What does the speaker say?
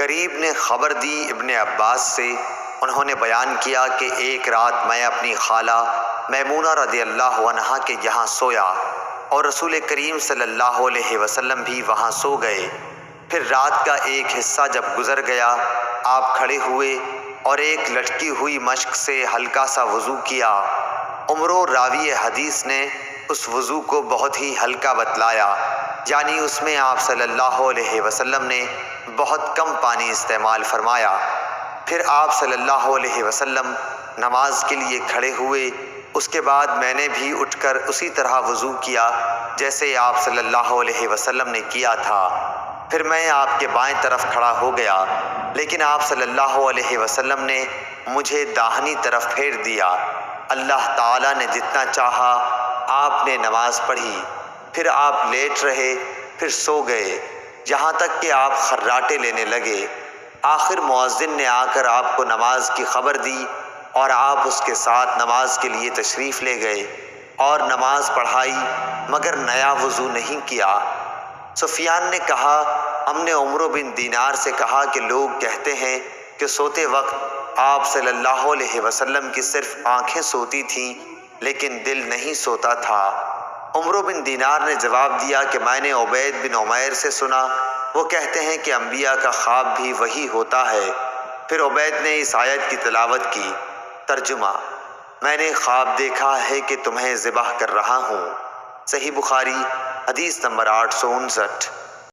قریب نے خبر دی ابن عباس سے، انہوں نے بیان کیا کہ ایک رات میں اپنی خالہ میمونہ رضی اللہ عنہا کے یہاں سویا اور رسول کریم صلی اللہ علیہ وسلم بھی وہاں سو گئے۔ پھر رات کا ایک حصہ جب گزر گیا، آپ کھڑے ہوئے اور ایک لٹکی ہوئی مشک سے ہلکا سا وضو کیا۔ عمرو راوی حدیث نے اس وضو کو بہت ہی ہلکا بتلایا، یعنی اس میں آپ صلی اللہ علیہ وسلم نے بہت کم پانی استعمال فرمایا۔ پھر آپ صلی اللہ علیہ وسلم نماز کے لیے کھڑے ہوئے۔ اس کے بعد میں نے بھی اٹھ کر اسی طرح وضو کیا جیسے آپ صلی اللہ علیہ وسلم نے کیا تھا۔ پھر میں آپ کے بائیں طرف کھڑا ہو گیا، لیکن آپ صلی اللہ علیہ وسلم نے مجھے داہنی طرف پھیر دیا۔ اللہ تعالیٰ نے جتنا چاہا آپ نے نماز پڑھی، پھر آپ لیٹ رہے، پھر سو گئے، یہاں تک کہ آپ خراٹے لینے لگے۔ آخر مؤذن نے آ کر آپ کو نماز کی خبر دی اور آپ اس کے ساتھ نماز کے لیے تشریف لے گئے اور نماز پڑھائی، مگر نیا وضو نہیں کیا۔ سفیان نے کہا، ہم نے عمرو بن دینار سے کہا کہ لوگ کہتے ہیں کہ سوتے وقت آپ صلی اللہ علیہ وسلم کی صرف آنکھیں سوتی تھیں لیکن دل نہیں سوتا تھا۔ عمرو بن دینار نے جواب دیا کہ میں نے عبید بن عمیر سے سنا، وہ کہتے ہیں کہ انبیاء کا خواب بھی وہی ہوتا ہے۔ پھر عبید نے اس آیت کی تلاوت کی۔ ترجمہ: میں نے خواب دیکھا ہے کہ تمہیں ذبح کر رہا ہوں۔ صحیح بخاری حدیث نمبر 859۔